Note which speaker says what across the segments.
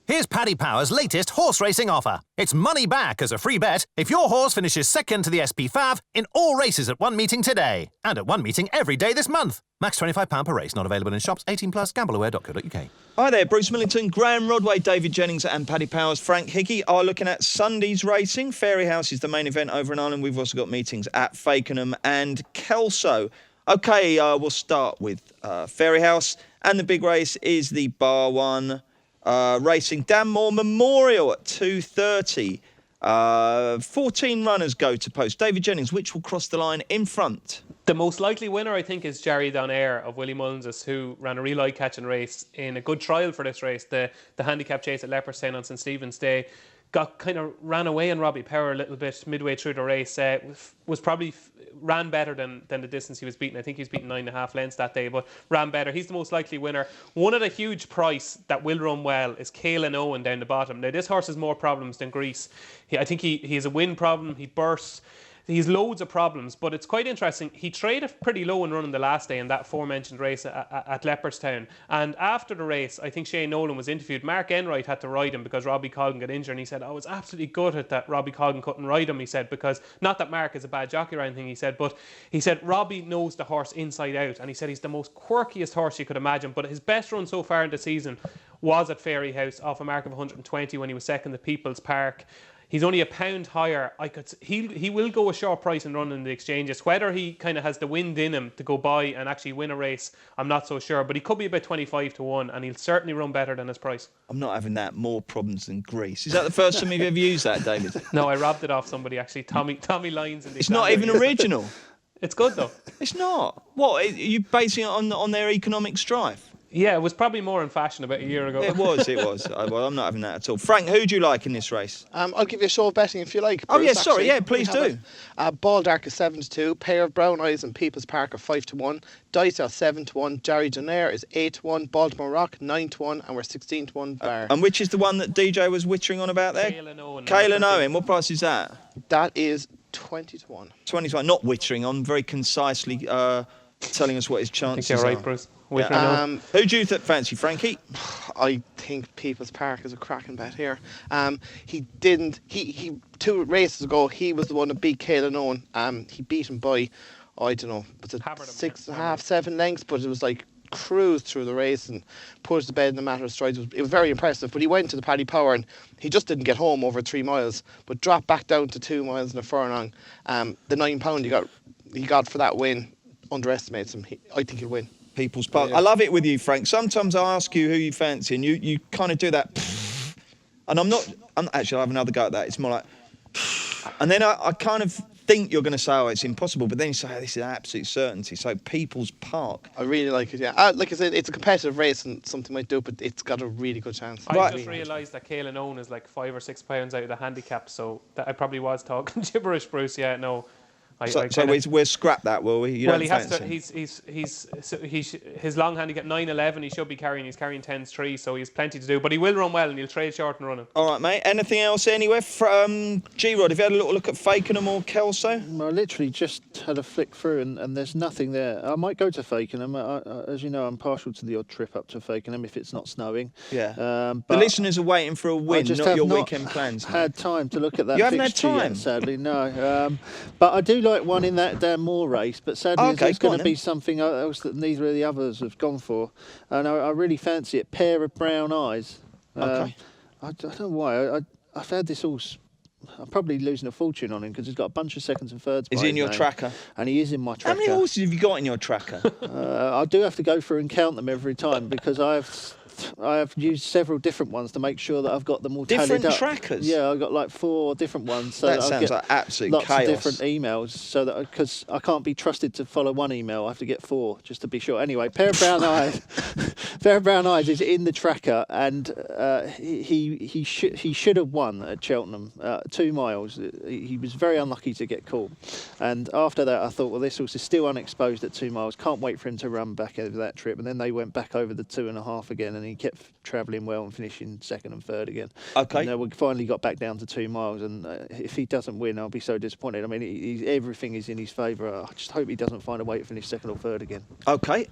Speaker 1: Here's Paddy Power's latest horse racing offer. It's money back as a free bet if your horse finishes second to the SP5 in all races at one meeting today. And at one meeting every day this month. Max £25 per race, not available in shops. 18 plus, gambleaware.co.uk.
Speaker 2: Hi there, Bruce Millington, Graham Rodway, David Jennings and Paddy Powers. Frank Hickey are looking at Sunday's racing. Fairyhouse is the main event over in Ireland. We've also got meetings at Fakenham and Kelso. OK, we'll start with Fairyhouse. And the big race is the Bar 1 Racing Danmore Memorial at 2:30. 14 runners go to post. David Jennings, which will cross the line in front?
Speaker 3: The most likely winner, I think, is Jerry Donaire of Willie Mullins, who ran a real eye-catching race in a good trial for this race. The handicap chase at Leopardstown on St Stephen's Day ran away on Robbie Power a little bit midway through the race. Ran better than the distance he was beaten. I think he was beaten 9.5 lengths that day, but ran better. He's the most likely winner. One at a huge price that will run well is Caelan Owen down the bottom. Now, this horse has more problems than Grease. I think he has a wind problem. He bursts. He's loads of problems, but it's quite interesting. He traded pretty low in running the last day in that aforementioned race at Leopardstown. And after the race, I think Shane Nolan was interviewed. Mark Enright had to ride him because Robbie Colgan got injured. And he said, I was absolutely gutted that Robbie Colgan couldn't ride him. He said, because not that Mark is a bad jockey or anything, he said, but he said, Robbie knows the horse inside out. And he said he's the most quirkiest horse you could imagine. But his best run so far in the season was at Fairyhouse off a mark of 120 when he was second at People's Park. He's only a pound higher. He will go a short price and run in the exchanges. Whether he kind of has the wind in him to go by and actually win a race, I'm not so sure. But he could be about 25 to 1, and he'll certainly run better than his price.
Speaker 2: I'm not having that. More problems than Grease. Is that the first time you've ever used that, David?
Speaker 3: No, I robbed it off somebody actually. Tommy Lyons.
Speaker 2: It's not even original.
Speaker 3: It's good though.
Speaker 2: It's not. What? Are you basing it on their economic strife?
Speaker 3: Yeah, it was probably more in fashion about a year ago.
Speaker 2: It was. Well, I'm not having that at all. Frank, who do you like in this race?
Speaker 4: I'll give you a show of betting if you like.
Speaker 2: Oh,
Speaker 4: Bruce,
Speaker 2: yeah, sorry.
Speaker 4: actually.
Speaker 2: Yeah, please do.
Speaker 4: Ball Dark is 7-2. Pair of Brown Eyes and People's Park are 5-1. Dice are 7-1. Jerry Donaire is 8-1. Baltimore Rock 9-1, and we're 16-1 bar.
Speaker 2: And which is the one that DJ was wittering on about there?
Speaker 3: Caelan Owen.
Speaker 2: Caelan Owen. What price is that?
Speaker 4: That is 20-1.
Speaker 2: 20-1. Not wittering on. Very concisely telling us what his chances
Speaker 3: I think you're right,
Speaker 2: are.
Speaker 3: Bruce.
Speaker 2: Yeah. Who do you fancy, Frankie?
Speaker 4: I think People's Park is a cracking bet here. He 2 races ago, he was the one that beat Caelan Owen. He beat him by, I don't know, was it 6.5, 7 lengths, but it was like cruised through the race and put it to bed in a matter of strides. It was very impressive, but he went to the Paddy Power and he just didn't get home over 3 miles, but dropped back down to 2 miles and a furlong. The £9 he got for that win underestimates him. I think he'll win.
Speaker 2: People's Park. Yeah. I love it with you, Frank. Sometimes I ask you who you fancy and you kind of do that. And I'm actually, I'll have another go at that. It's more like, and then I kind of think you're going to say, oh, it's impossible. But then you say, oh, this is absolute certainty. So People's Park.
Speaker 4: I really like it, yeah. Like I said, it's a competitive race and something might do, but it's got a really good chance.
Speaker 3: I just realised that Caelan Owen is like 5 or 6 pounds out of the handicap. So that I probably was talking gibberish, Bruce. Yeah, no.
Speaker 2: We'll scrap that, will we?
Speaker 3: He has to. His long handicap 9.11. He should be carrying. He's carrying 10.3, so he has plenty to do. But he will run well, and he'll trade short and running. All
Speaker 2: right, mate. Anything else anywhere from G-Rod? Have you had a little look at Fakenham or Kelso?
Speaker 5: I literally just had a flick through, and there's nothing there. I might go to Fakenham. As you know, I'm partial to the odd trip up to Fakenham if it's not snowing.
Speaker 2: Yeah. The listeners are waiting for a win, not your weekend plans.
Speaker 5: Had time to look at that.
Speaker 2: You haven't had time,
Speaker 5: yet, sadly, no. But I do like one in that Danmore race, but sadly there's going to be something else that neither of the others have gone for, and I really fancy it. Pair of Brown Eyes.
Speaker 2: Okay.
Speaker 5: I don't know why. I've had this all. I'm probably losing a fortune on him because he's got a bunch of seconds and thirds.
Speaker 2: Is he in your tracker?
Speaker 5: And he is in my tracker.
Speaker 2: How many horses have you got in your tracker?
Speaker 5: I do have to go through and count them every time because I have used several different ones to make sure that I've got them all tallied up.
Speaker 2: Different trackers?
Speaker 5: Yeah, I've got like 4 different ones. So
Speaker 2: that sounds like absolute
Speaker 5: lots
Speaker 2: chaos.
Speaker 5: Of different emails, so that because I can't be trusted to follow one email, I have to get 4 just to be sure. Anyway, Pair of Brown Eyes. Pair of Brown Eyes is in the tracker, and he should have won at Cheltenham 2 miles. He was very unlucky to get caught, and after that I thought, well, this horse is still unexposed at 2 miles. Can't wait for him to run back over that trip, and then they went back over the 2.5 again, and and he kept travelling well and finishing second and third again.
Speaker 2: Okay.
Speaker 5: And we finally got back down to 2 miles, and if he doesn't win, I'll be so disappointed. I mean, everything is in his favour. I just hope he doesn't find a way to finish second or third again.
Speaker 2: Okay.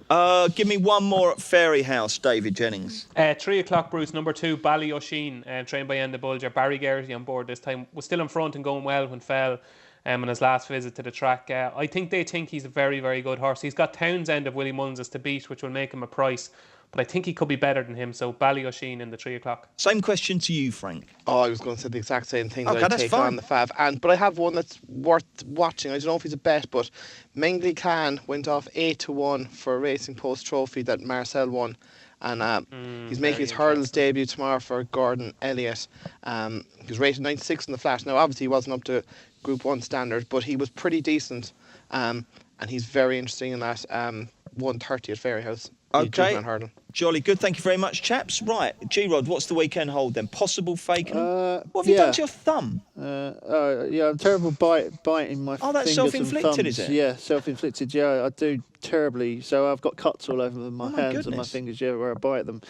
Speaker 2: Give me one more at Fairy House, David Jennings.
Speaker 3: 3 o'clock, Bruce. Number 2, Ballyosheen, trained by Enda Bulger. Barry Geraghty on board this time. Was still in front and going well when fell on his last visit to the track. I think they think he's a very, very good horse. He's got Townsend of Willie Mullins to beat, which will make him a price. But I think he could be better than him. So Ballyosheen in the 3 o'clock.
Speaker 2: Same question to you, Frank.
Speaker 4: Oh, I was going to say the exact same thing.
Speaker 2: Okay,
Speaker 4: that I'd
Speaker 2: that's
Speaker 4: take
Speaker 2: fine.
Speaker 4: on the Fav. But I have one that's worth watching. I don't know if he's a bet, but Mengley Khan went off 8-1 for a Racing Post trophy that Marcel won. And he's making his hurdles debut tomorrow for Gordon Elliott. He was rated 96 in the flat. Now, obviously, he wasn't up to Group 1 standard, but he was pretty decent. And he's very interesting in that 130 at Fairy House.
Speaker 2: Okay.
Speaker 4: Hurdle.
Speaker 2: Jolly good. Thank you very much, chaps. Right, G-Rod, what's the weekend hold then? Possible faking? What have you done to your thumb?
Speaker 5: Yeah, I'm terrible biting my
Speaker 2: Oh, that's
Speaker 5: fingers
Speaker 2: self-inflicted,
Speaker 5: and thumbs.
Speaker 2: is it?
Speaker 5: Yeah, self-inflicted. Yeah, I do terribly. So I've got cuts all over my
Speaker 2: my
Speaker 5: hands and my
Speaker 2: goodness.
Speaker 5: fingers. Yeah, where I bite them.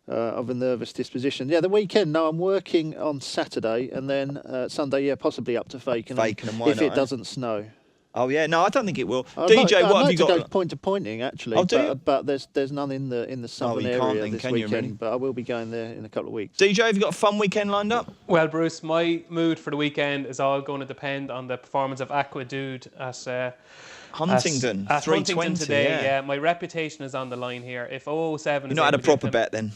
Speaker 5: Of a nervous disposition. Yeah, the weekend. No, I'm working on Saturday and then Sunday. Yeah, possibly up to Fakenham.
Speaker 2: Fakenham, why
Speaker 5: if
Speaker 2: not,
Speaker 5: it
Speaker 2: eh?
Speaker 5: doesn't snow.
Speaker 2: Oh, yeah. No, I don't think it will.
Speaker 5: I'd
Speaker 2: DJ,
Speaker 5: like,
Speaker 2: what
Speaker 5: I'd
Speaker 2: have
Speaker 5: like
Speaker 2: you
Speaker 5: to
Speaker 2: got?
Speaker 5: go point to pointing actually,
Speaker 2: Oh, do you?
Speaker 5: but there's none in the southern
Speaker 2: you can't
Speaker 5: area
Speaker 2: then,
Speaker 5: this
Speaker 2: can you,
Speaker 5: weekend.
Speaker 2: really?
Speaker 5: But I will be going there in a couple of weeks.
Speaker 2: DJ, have you got a fun weekend lined up?
Speaker 3: Well, Bruce, my mood for the weekend is all going to depend on the performance of Aqua Dude at
Speaker 2: Huntingdon,
Speaker 3: at
Speaker 2: 320
Speaker 3: Huntingdon today.
Speaker 2: yeah.
Speaker 3: My reputation is on the line here. If 007
Speaker 2: You've not had a proper bet then?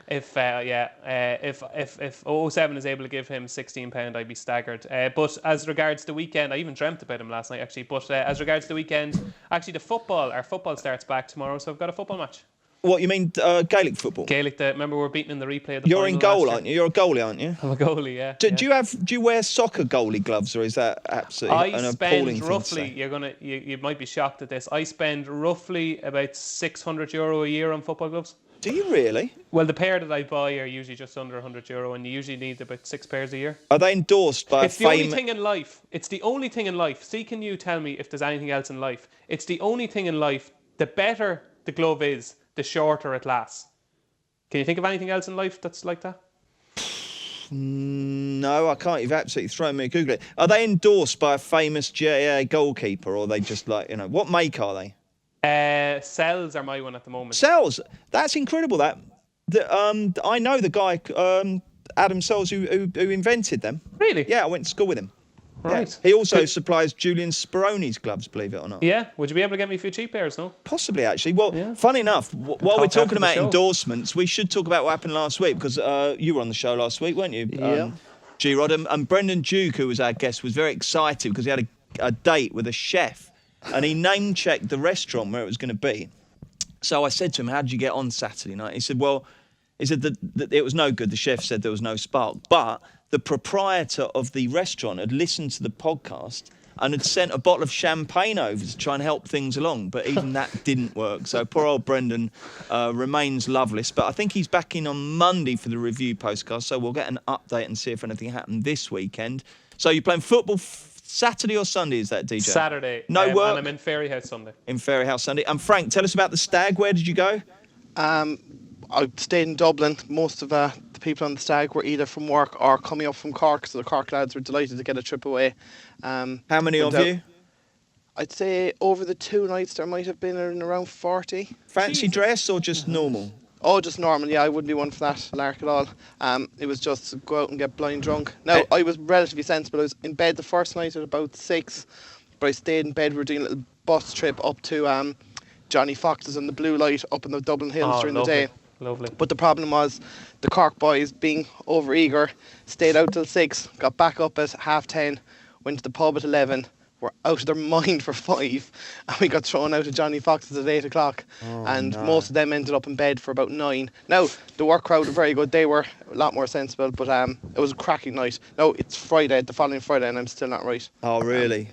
Speaker 3: If 007 is able to give him £16, I'd be staggered. But as regards the weekend, I even dreamt about him last night actually. But as regards the weekend, actually our football starts back tomorrow, so I've got a football match.
Speaker 2: What, you mean Gaelic football?
Speaker 3: Gaelic, remember we're beaten in the replay of the
Speaker 2: You're in
Speaker 3: final
Speaker 2: goal,
Speaker 3: last
Speaker 2: aren't you? You're a goalie, aren't you?
Speaker 3: year. I'm a goalie, yeah.
Speaker 2: Do you wear soccer goalie gloves, or is that absolutely an appalling thing to say?
Speaker 3: You might be shocked at this. I spend roughly about €600 a year on football gloves.
Speaker 2: Do you really?
Speaker 3: Well, the pair that I buy are usually just under €100, and you usually need about 6 pairs a year.
Speaker 2: Are they endorsed by
Speaker 3: It's the only thing in life. It's the only thing in life. See, can you tell me if there's anything else in life? It's the only thing in life. The better the glove is, the shorter it lasts. Can you think of anything else in life that's like that?
Speaker 2: No, I can't. You've absolutely thrown me a Google. Are they endorsed by a famous GAA goalkeeper, or are they just like, what make are they?
Speaker 3: Cells are my one at the moment.
Speaker 2: Cells. That's incredible. I know the guy, Adam Cells, who invented them.
Speaker 3: Really?
Speaker 2: Yeah, I went to school with him.
Speaker 3: Right.
Speaker 2: Yeah. He also supplies Julian Speroni's gloves, believe it or not.
Speaker 3: Yeah. Would you be able to get me a few cheap pairs, no?
Speaker 2: Possibly, actually. Well,
Speaker 3: Yeah.
Speaker 2: funny enough, while we're
Speaker 3: Talk after
Speaker 2: talking
Speaker 3: the
Speaker 2: about
Speaker 3: show.
Speaker 2: endorsements, we should talk about what happened last week, because you were on the show last week, weren't you?
Speaker 5: Yeah.
Speaker 2: G-Rod. And Brendan Duke, who was our guest, was very excited because he had a date with a chef, and he name-checked the restaurant where it was going to be. So I said to him, how did you get on Saturday night? He said that it was no good. The chef said there was no spark. But the proprietor of the restaurant had listened to the podcast and had sent a bottle of champagne over to try and help things along. But even that didn't work. So poor old Brendan remains loveless. But I think he's back in on Monday for the review postcast. So we'll get an update and see if anything happened this weekend. So you're playing football Saturday or Sunday, is that, DJ?
Speaker 3: Saturday.
Speaker 2: No work?
Speaker 3: And I'm in Fairy House Sunday.
Speaker 2: In Fairy House Sunday. And Frank, tell us about the stag. Where did you go?
Speaker 4: I stayed in Dublin. Most of the people on the stag were either from work or coming up from Cork, so the Cork lads were delighted to get a trip away.
Speaker 2: How many of
Speaker 4: went out-
Speaker 2: you?
Speaker 4: I'd say over the 2 nights there might have been around 40.
Speaker 2: Fancy dress or just normal?
Speaker 4: Oh, just normal, yeah, I wouldn't be one for that lark at all. It was just to go out and get blind drunk. Now, I was relatively sensible. I was in bed the first night at about 6, but I stayed in bed. We were doing a little bus trip up to Johnny Fox's and the Blue Light up in the Dublin Hills during
Speaker 3: lovely.
Speaker 4: the day.
Speaker 3: Lovely.
Speaker 4: But the problem was the Cork boys, being over-eager, stayed out till 6, got back up at 10:30, went to the pub at 11, were out of their mind for 5, and we got thrown out of Johnny Fox's at 8 o'clock. Most of them ended up in bed for about 9. Now, the work crowd were very good. They were a lot more sensible, but it was a cracking night. No, it's Friday, the following Friday, and I'm still not right.
Speaker 2: Oh, really?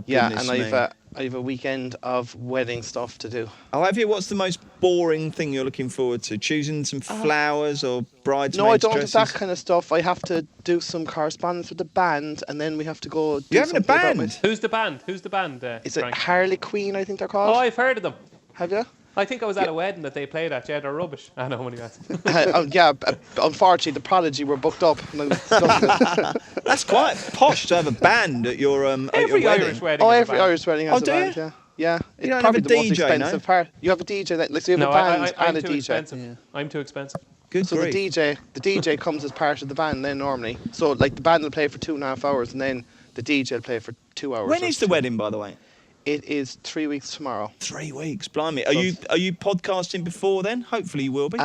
Speaker 4: Yeah,
Speaker 2: goodness
Speaker 4: and
Speaker 2: me.
Speaker 4: I have a weekend of wedding stuff to do.
Speaker 2: Oh, have you? What's the most boring thing you're looking forward to? Choosing some flowers or bridesmaids'
Speaker 4: No, I don't
Speaker 2: dresses?
Speaker 4: have that kind of stuff. I have to do some correspondence with the band, and then we have to go do
Speaker 2: You're having a
Speaker 4: something about
Speaker 2: band?
Speaker 3: Who's the band? Who's the band,
Speaker 4: Is it
Speaker 3: Frank?
Speaker 4: Harley Quinn, I think they're
Speaker 3: Oh,
Speaker 4: called?
Speaker 3: I've heard of them.
Speaker 4: Have you?
Speaker 3: I think I was at a wedding that they played at. Yeah, they're rubbish. I know, only that.
Speaker 4: Unfortunately, the Prodigy were booked up.
Speaker 2: That's quite posh to have a band at your
Speaker 3: Every
Speaker 2: your
Speaker 3: Irish wedding.
Speaker 4: Oh,
Speaker 3: is a
Speaker 4: every
Speaker 3: band.
Speaker 4: Irish wedding has
Speaker 2: Oh,
Speaker 4: a
Speaker 2: do
Speaker 4: band,
Speaker 2: you?
Speaker 4: yeah. Yeah, it's
Speaker 2: don't
Speaker 4: probably
Speaker 2: have a
Speaker 4: the most
Speaker 2: DJ,
Speaker 4: expensive part. You have a DJ so you have
Speaker 3: No,
Speaker 4: a band
Speaker 3: I'm
Speaker 4: and a
Speaker 3: too
Speaker 4: DJ.
Speaker 3: expensive.
Speaker 5: Yeah.
Speaker 3: I'm too expensive.
Speaker 2: Good
Speaker 4: So
Speaker 2: grief.
Speaker 4: the DJ comes as part of the band then normally. So like the band will play for 2.5 hours and then the DJ will play for 2 hours.
Speaker 2: When is the wedding, by the way?
Speaker 4: It is 3 weeks tomorrow.
Speaker 2: 3 weeks, blimey. Are you podcasting before then? Hopefully you will be.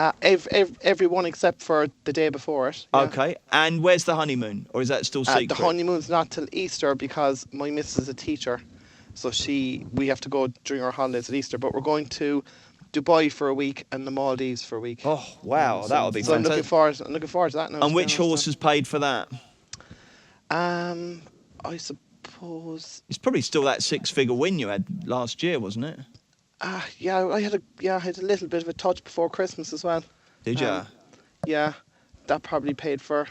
Speaker 4: Everyone except for the day before it. Yeah.
Speaker 2: Okay. And where's the honeymoon? Or is that still secret?
Speaker 4: The honeymoon's not till Easter because my missus is a teacher. So we have to go during our holidays at Easter. But we're going to Dubai for a week and the Maldives for a week.
Speaker 2: Oh, wow. That'll be
Speaker 4: So I'm
Speaker 2: fantastic.
Speaker 4: looking forward to that now.
Speaker 2: And which horse has paid for that?
Speaker 4: I suppose.
Speaker 2: It's probably still that 6-figure win you had last year, wasn't it?
Speaker 4: Yeah, I had a little bit of a touch before Christmas as well.
Speaker 2: Did you?
Speaker 4: Yeah, that probably paid for.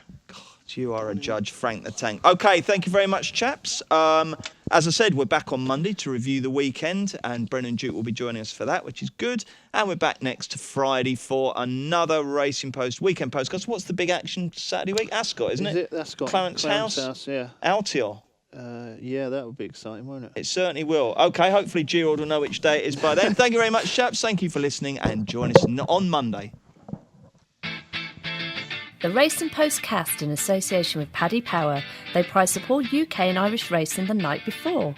Speaker 2: You are a judge, Frank the Tank. Okay, thank you very much, chaps. As I said, we're back on Monday to review the weekend, and Brennan Duke will be joining us for that, which is good. And we're back next Friday for another Racing Post weekend postcast. What's the big action Saturday week? Ascot, isn't it?
Speaker 5: Ascot.
Speaker 2: Clarence House,
Speaker 5: yeah.
Speaker 2: Altior.
Speaker 5: Yeah, that would be exciting, won't it?
Speaker 2: It certainly will. Okay, hopefully Gerald will know which day it is by then. Thank you very much, chaps. Thank you for listening, and join us on Monday.
Speaker 6: The Racing Postcast in association with Paddy Power. They prize support UK and Irish racing the night before.